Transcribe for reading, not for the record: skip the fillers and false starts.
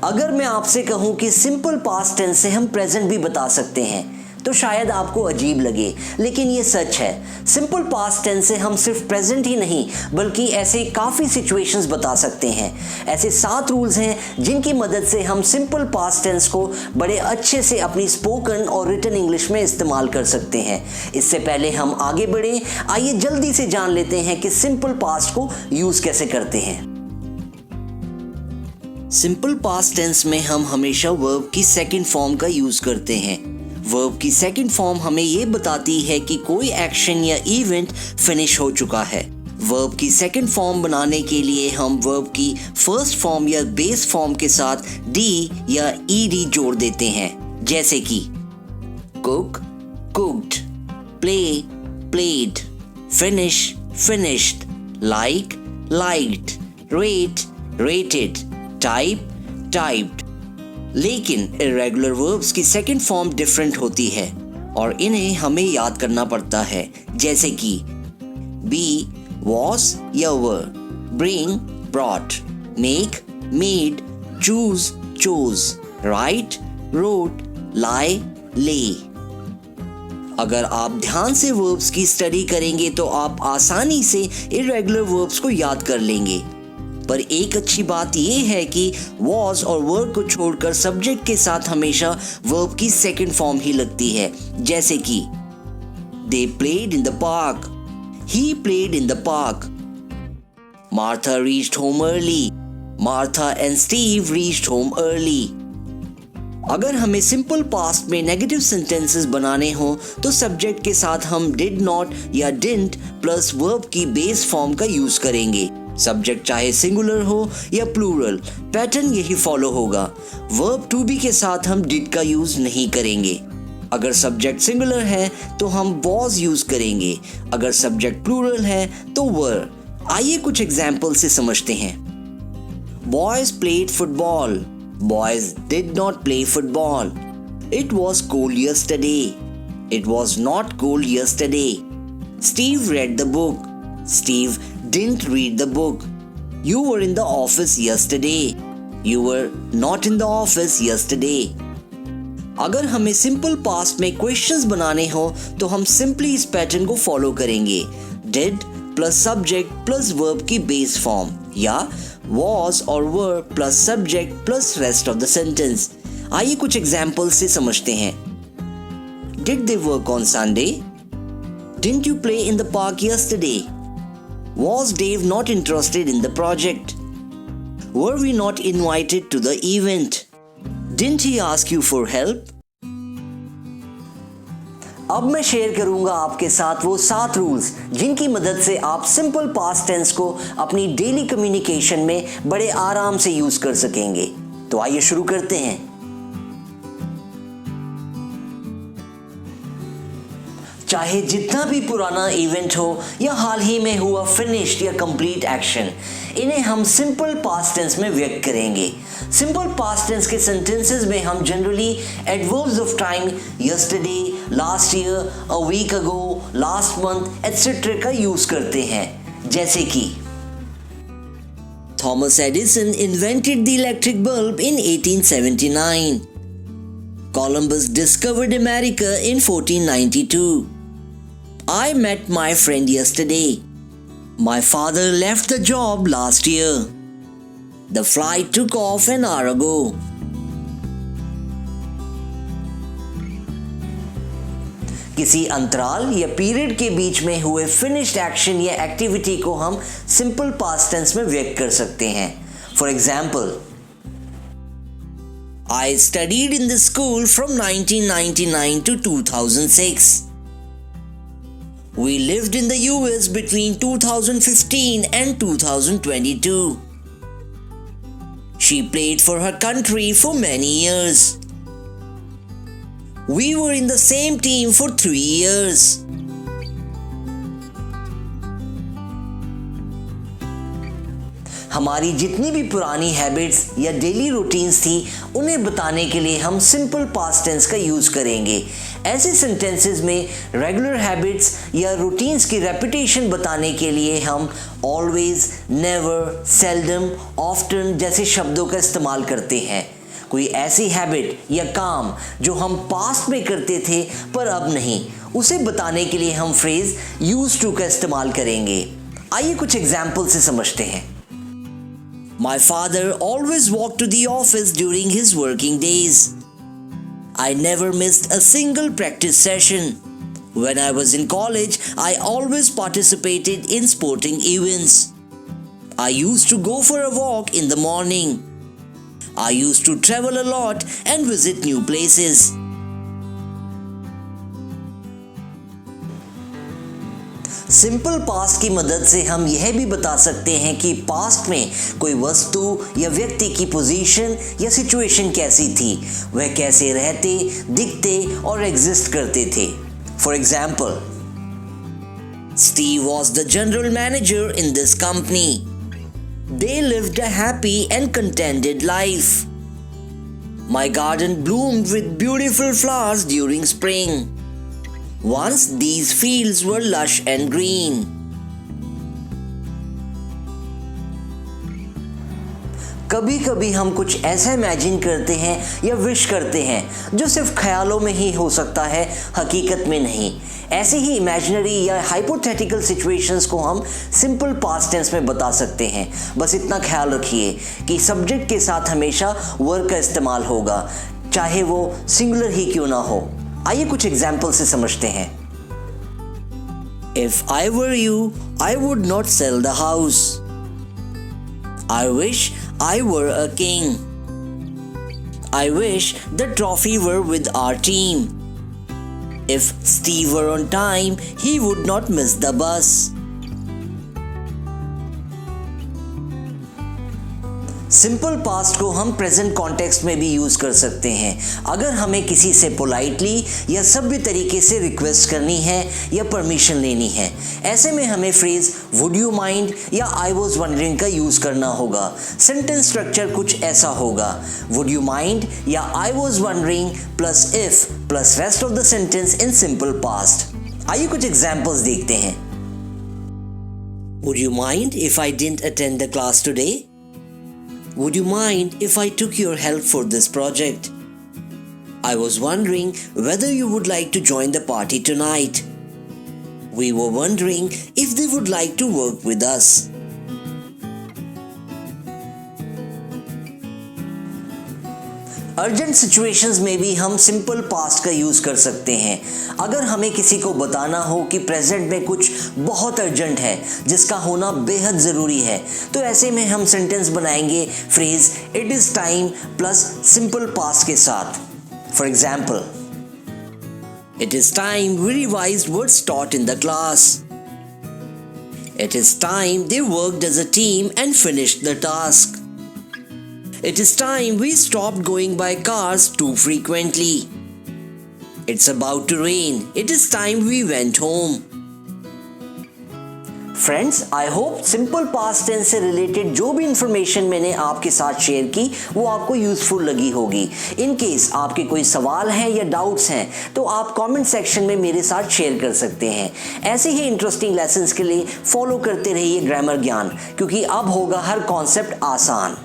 अगर मैं आपसे कहूं कि सिंपल पास्ट टेंस से हम प्रेजेंट भी बता सकते हैं तो शायद आपको अजीब लगे, लेकिन ये सच है। सिंपल पास्ट टेंस से हम सिर्फ प्रेजेंट ही नहीं बल्कि ऐसे काफ़ी सिचुएशंस बता सकते हैं। ऐसे 7 रूल्स हैं जिनकी मदद से हम सिंपल पास्ट टेंस को बड़े अच्छे से अपनी स्पोकन और रिटन इंग्लिश में इस्तेमाल कर सकते हैं। इससे पहले हम आगे बढ़ें, आइए जल्दी से जान लेते हैं कि सिंपल पास्ट को यूज़ कैसे करते हैं। सिंपल पास्ट टेंस में हम हमेशा वर्ब की सेकंड फॉर्म का यूज़ करते हैं। वर्ब की सेकंड फॉर्म हमें ये बताती है कि कोई एक्शन या इवेंट फिनिश हो चुका है। वर्ब की सेकंड फॉर्म बनाने के लिए हम वर्ब की फर्स्ट फॉर्म या बेस फॉर्म के साथ डी या ईडी जोड़ देते हैं, जैसे कि cook, cooked, play, played, finish, finished, like, liked, rate, rated, type, typed. लेकिन इर्रेगुलर वर्ब्स की सेकंड फॉर्म डिफरेंट होती है और इन्हें हमें याद करना पड़ता है, जैसे कि बी, वॉज या were, bring, brought, make, made, choose, chose, write, wrote, lie, lay. अगर आप ध्यान से वर्ब्स की स्टडी करेंगे तो आप आसानी से इर्रेगुलर वर्ब्स को याद कर लेंगे। पर एक अच्छी बात यह है कि was और were को छोड़कर सब्जेक्ट के साथ हमेशा वर्ब की सेकंड फॉर्म ही लगती है, जैसे कि they played in the park, he played in the park, Martha reached home early, Martha and Steve reached home early। अगर हमें सिंपल पास्ट में नेगेटिव सेंटेंसेस बनाने हो तो सब्जेक्ट के साथ हम did not या didn't प्लस वर्ब की बेस फॉर्म का यूज करेंगे। सब्जेक्ट चाहे सिंगुलर हो या प्लूरल, पैटर्न यही फॉलो होगा। वर्ब टू बी के साथ हम डिड का यूज नहीं करेंगे। अगर सब्जेक्ट सिंगुलर है तो हम वॉज यूज करेंगे, अगर सब्जेक्ट प्लूरल है तो वर। आइए कुछ एग्जाम्पल से समझते हैं। Boys played football, boys did not play football. It was cold yesterday, it was not cold yesterday. Steve read the book, Steve didn't read the book. You were in the office yesterday. You were not in the office yesterday. अगर हमें simple past में questions बनाने हो तो हम simply इस pattern को follow करेंगे। Did plus subject plus verb की बेस फॉर्म, या was और were plus subject plus rest of the sentence. आइए कुछ एग्जाम्पल से समझते हैं। Did they work on Sunday? Didn't you play in the park yesterday? Was Dave not interested in the project? Were we not invited to the event? Didn't he ask you for help? अब मैं share करूंगा आपके साथ वो 7 rules जिनकी मदद से आप सिंपल पास्ट टेंस को अपनी डेली कम्युनिकेशन में बड़े आराम से यूज कर सकेंगे। तो आइए शुरू करते हैं। चाहे जितना भी पुराना इवेंट हो या हाल ही में हुआ फिनिश्ड या कंप्लीट एक्शन, इन्हें हम सिंपल पास्ट टेंस में व्यक्त करेंगे। सिंपल पास्ट टेंस के सेंटेंसेस में हम generally adverbs of time yesterday, last year, a week ago, last month etcetera का यूज करते हैं, जैसे कि Thomas Edison invented the electric bulb in 1879। Columbus discovered America in 1492. I met my friend yesterday. My father left the job last year. The flight took off an hour ago. किसी अंतराल या period के बीच में हुए finished action या activity को हम simple past tense में व्यक्त कर सकते हैं। For example, I studied in the school from 1999 to 2006. We lived in the US between 2015 and 2022. She played for her country for many years. We were in the same team for 3 years. हमारी जितनी भी पुरानी habits या daily routines थी उन्हें बताने के लिए हम सिंपल पास्ट टेंस का यूज करेंगे। ऐसे सेंटेंसेस में रेगुलर हैबिट्स या रूटीन्स की रेपिटेशन बताने के लिए हम ऑलवेज, नेवर, सेल्डम, ऑफ्टन जैसे शब्दों का इस्तेमाल करते हैं। कोई ऐसी हैबिट या काम जो हम पास्ट में करते थे पर अब नहीं, उसे बताने के लिए हम फ्रेज यूज्ड टू का इस्तेमाल करेंगे। आइए कुछ एग्जाम्पल से समझते हैं। My father always walked to the office during his working days. I never missed a single practice session. When I was in college, I always participated in sporting events. I used to go for a walk in the morning. I used to travel a lot and visit new places. Simple past की मदद से हम यह भी बता सकते हैं कि पास्ट में कोई वस्तु या व्यक्ति की पोजीशन या सिचुएशन कैसी थी, वह कैसे रहते, दिखते और एग्जिस्ट करते थे। For example, Steve was the general manager in this company. They lived a happy and contented life. My garden bloomed with beautiful flowers during spring. Once these fields were lush and green. कभी कभी हम कुछ ऐसा imagine करते हैं या wish करते हैं जो सिर्फ ख्यालों में ही हो सकता है, हकीकत में नहीं। ऐसे ही इमेजिनरी या हाइपोथेटिकल सिचुएशंस को हम सिंपल पास्ट टेंस में बता सकते हैं। बस इतना ख्याल रखिए कि सब्जेक्ट के साथ हमेशा वर का इस्तेमाल होगा, चाहे वो सिंगुलर ही क्यों ना हो। आइए कुछ एग्जाम्पल से समझते हैं। If I were you, I would not sell the house. I wish I were a king. I wish the trophy were with our team. If Steve were on time, he would not miss the bus. Simple past को हम present context में भी use कर सकते हैं। अगर हमें किसी से पोलाइटली या सभ्य तरीके से रिक्वेस्ट करनी है या परमिशन लेनी है, ऐसे में हमें फ्रेज वुड यू माइंड या आई वॉज वंडरिंग का यूज करना होगा। सेंटेंस स्ट्रक्चर कुछ ऐसा होगा, वुड यू माइंड या I was wondering plus if plus rest of the sentence in simple past. आइए कुछ एग्जाम्पल्स देखते हैं। Would you mind if I didn't attend the class today? Would you mind if I took your help for this project? I was wondering whether you would like to join the party tonight. We were wondering if they would like to work with us. Urgent situations में भी हम simple past का use कर सकते हैं। अगर हमें किसी को बताना हो कि प्रेजेंट में कुछ बहुत अर्जेंट है जिसका होना बेहद ज़रूरी है, तो ऐसे में हम सेंटेंस बनाएंगे phrase it is time plus simple past के साथ। For example, it is time we revised what's taught in the class. It is time they worked as a team and finished the task. It is time we stopped going by cars too frequently. It's about to rain. It is time we went home. Friends, I hope simple past tense से related जो भी information मैंने आपके साथ share की वो आपको useful लगी होगी। इन केस आपके कोई सवाल हैं या डाउट्स हैं तो आप कमेंट सेक्शन में मेरे साथ शेयर कर सकते हैं। ऐसे ही इंटरेस्टिंग लेसन्स के लिए फॉलो करते रहिए ग्रामर ज्ञान, क्योंकि अब होगा हर कॉन्सेप्ट आसान।